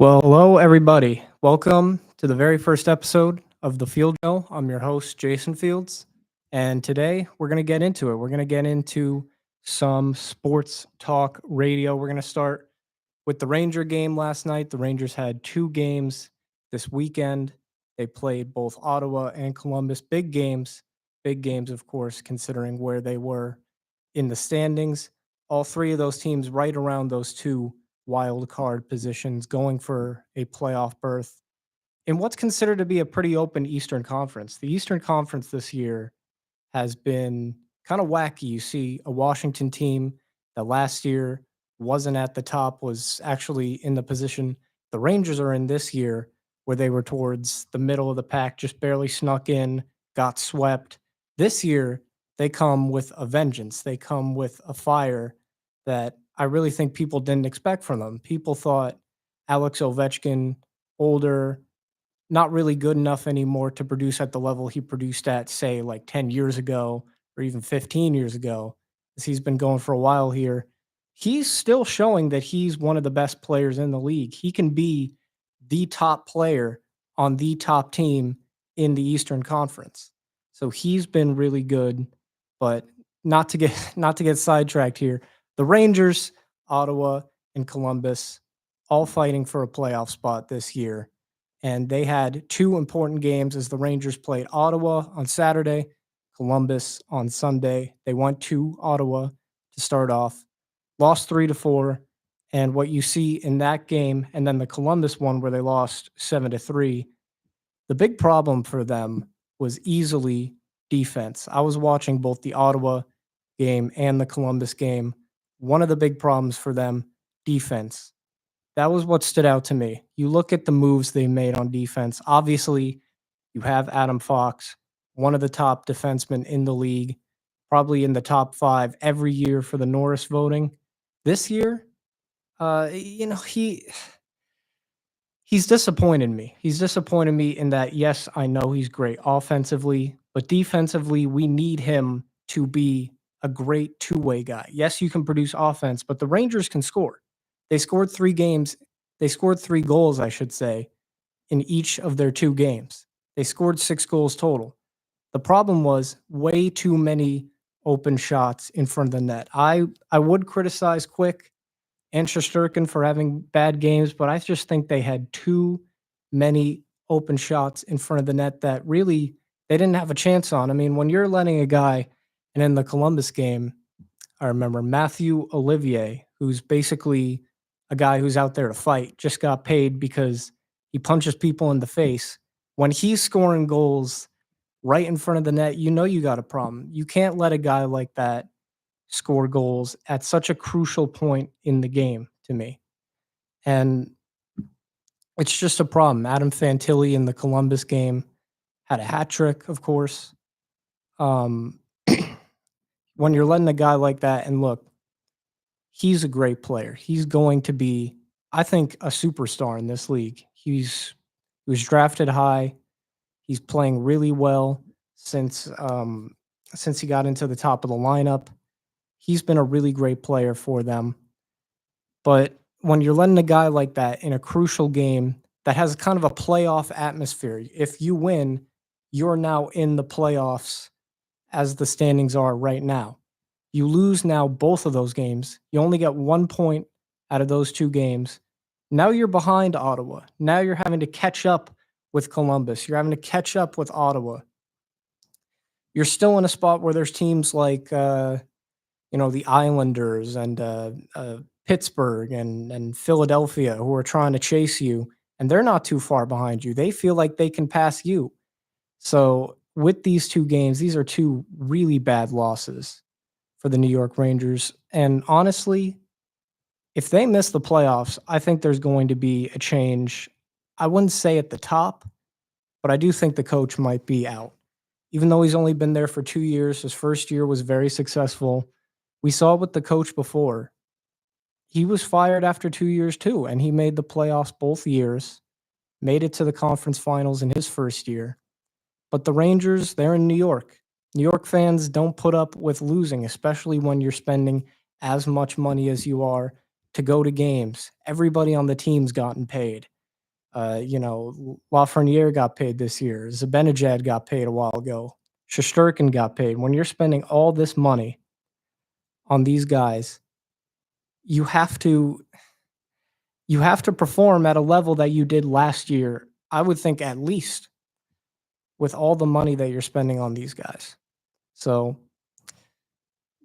Well, hello, everybody. Welcome to the very first episode of the Field Show. I'm your host, Jason Fields. And today we're going to get into it. We're going to get into some sports talk radio. We're going to start with the Ranger game last night. The Rangers had two games this weekend. They played both Ottawa and Columbus. Big games, of course, considering where they were in the standings. All three of those teams right around those two wild card positions going for a playoff berth in what's considered to be a pretty open Eastern Conference. The Eastern Conference this year has been kind of wacky. You see a Washington team that last year wasn't at the top, was actually in the position the Rangers are in this year, where they were towards the middle of the pack, just barely snuck in, got swept. This year, they come with a vengeance. They come with a fire that I really think people didn't expect from them. People thought Alex Ovechkin, older, not really good enough anymore to produce at the level he produced at, say, like 10 years ago or even 15 years ago, as he's been going for a while here. He's still showing that he's one of the best players in the league. He can be the top player on the top team in the Eastern Conference. So he's been really good, but not to get sidetracked here. The Rangers, Ottawa, and Columbus all fighting for a playoff spot this year. And they had two important games as the Rangers played Ottawa on Saturday, Columbus on Sunday. They went to Ottawa to start off, lost 3-4. And what you see in that game, and then the Columbus one where they lost 7-3, the big problem for them was easily defense. I was watching both the Ottawa game and the Columbus game. One of the big problems for them, defense. That was what stood out to me. You look at the moves they made on defense. Obviously, you have Adam Fox, one of the top defensemen in the league, probably in the top 5 every year for the Norris voting. This year, he's disappointed me. He's disappointed me in that, yes, I know he's great offensively, but defensively, we need him to be a great two-way guy. Yes, you can produce offense, but the Rangers can score. They scored 3 goals, I should say, in each of their 2 games. They scored 6 goals total. The problem was way too many open shots in front of the net. I would criticize Quick and Shesterkin for having bad games, but I just think they had too many open shots in front of the net that really they didn't have a chance on. I mean, when you're letting a guy, and in the Columbus game, I remember Matthew Olivier, who's basically a guy who's out there to fight, just got paid because he punches people in the face. When he's scoring goals right in front of the net, you know you got a problem. You can't let a guy like that score goals at such a crucial point in the game to me. And it's just a problem. Adam Fantilli in the Columbus game had a hat trick, of course. When you're letting a guy like that, and look, he's a great player. He's going to be, I think, a superstar in this league. He was drafted high. He's playing really well since he got into the top of the lineup. He's been a really great player for them. But when you're letting a guy like that in a crucial game that has kind of a playoff atmosphere, if you win, you're now in the playoffs as the standings are right now. You lose now both of those games. You only get 1 point out of those 2 games. Now you're behind Ottawa. Now you're having to catch up with Columbus. You're having to catch up with Ottawa. You're still in a spot where there's teams like, the Islanders and Pittsburgh and Philadelphia who are trying to chase you, and they're not too far behind you. They feel like they can pass you. So with these 2 games, these are 2 really bad losses for the New York Rangers. And honestly, if they miss the playoffs, I think there's going to be a change. I wouldn't say at the top, but I do think the coach might be out. Even though he's only been there for 2 years, his first year was very successful. We saw with the coach before. He was fired after 2 years too, and he made the playoffs both years, made it to the conference finals in his first year. But the Rangers, they're in New York. New York fans don't put up with losing, especially when you're spending as much money as you are to go to games. Everybody on the team's gotten paid. Lafreniere got paid this year. Zibanejad got paid a while ago. Shesterkin got paid. When you're spending all this money on these guys, you have to perform at a level that you did last year. I would think at least with all the money that you're spending on these guys. So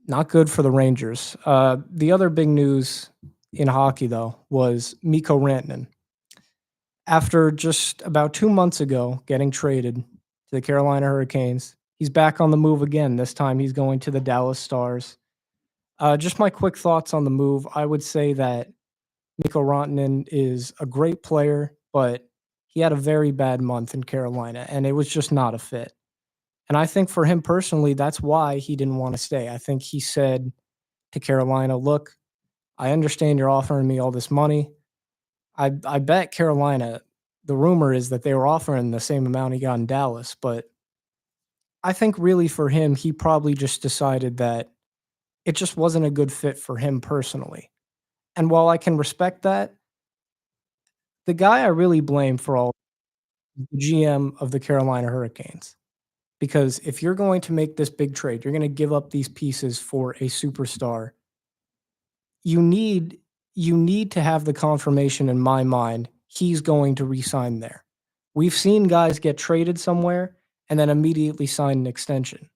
not good for the Rangers. The other big news in hockey, though, was Mikko Rantanen. After just about 2 months ago getting traded to the Carolina Hurricanes, he's back on the move again. This time he's going to the Dallas Stars. Just my quick thoughts on the move. I would say that Mikko Rantanen is a great player, but he had a very bad month in Carolina, and it was just not a fit. And I think for him personally, that's why he didn't want to stay. I think he said to Carolina, "Look, I understand you're offering me all this money. I bet Carolina, the rumor is that they were offering the same amount he got in Dallas, but I think really for him, he probably just decided that it just wasn't a good fit for him personally. And while I can respect that, the guy I really blame for all is the GM of the Carolina Hurricanes. Because if you're going to make this big trade, you're going to give up these pieces for a superstar. You need to have the confirmation in my mind he's going to resign there. We've seen guys get traded somewhere and then immediately sign an extension.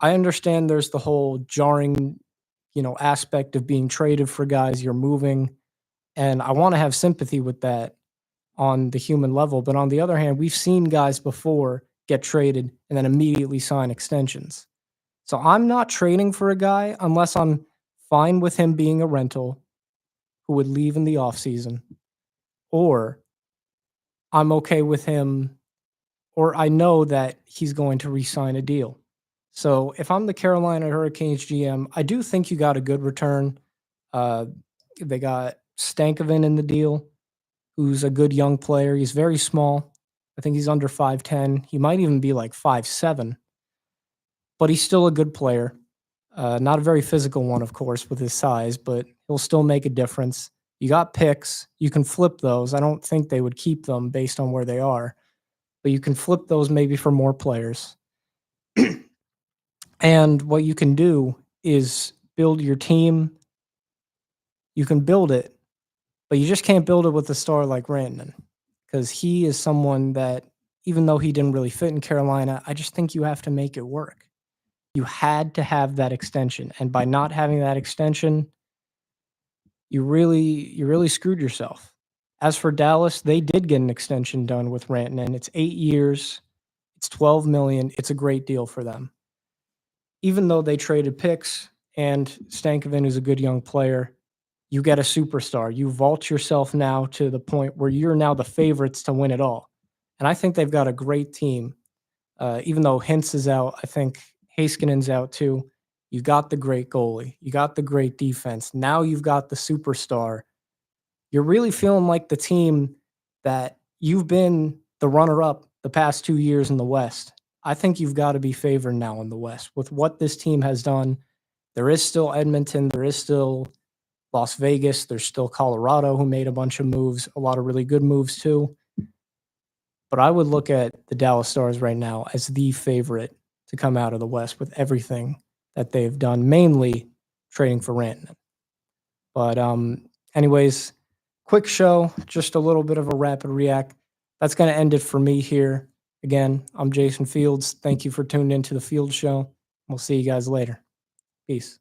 I understand there's the whole jarring, aspect of being traded for guys you're moving, and I want to have sympathy with that on the human level. But on the other hand, we've seen guys before get traded and then immediately sign extensions. So I'm not trading for a guy unless I'm fine with him being a rental who would leave in the offseason, or I'm okay with him, or I know that he's going to re-sign a deal. So if I'm the Carolina Hurricanes GM, I do think you got a good return. They got Stankoven in the deal, who's a good young player. He's very small. I think he's under 5'10". He might even be like 5'7", but he's still a good player. Not a very physical one, of course, with his size, but he'll still make a difference. You got picks. You can flip those. I don't think they would keep them based on where they are, but you can flip those maybe for more players. And what you can do is build your team. You can build it, but you just can't build it with a star like Rantanen, because he is someone that, even though he didn't really fit in Carolina, I just think you have to make it work. You had to have that extension, and by not having that extension, you really screwed yourself. As for Dallas, they did get an extension done with Rantanen. It's 8 years. It's $12 million. It's a great deal for them. Even though they traded picks and Stankoven is a good young player, you get a superstar. You vault yourself now to the point where you're now the favorites to win it all. And I think they've got a great team. Even though Hintz is out, I think Heiskanen's out too. You got the great goalie. You got the great defense. Now you've got the superstar. You're really feeling like the team that you've been the runner-up the past 2 years in the West. I think you've got to be favored now in the West. With what this team has done, there is still Edmonton, there is still Las Vegas, there's still Colorado who made a bunch of moves, a lot of really good moves too. But I would look at the Dallas Stars right now as the favorite to come out of the West with everything that they've done, mainly trading for Rantanen. But anyways, quick show, just a little bit of a rapid react. That's going to end it for me here. Again, I'm Jason Fields. Thank you for tuning into the Field Show. We'll see you guys later. Peace.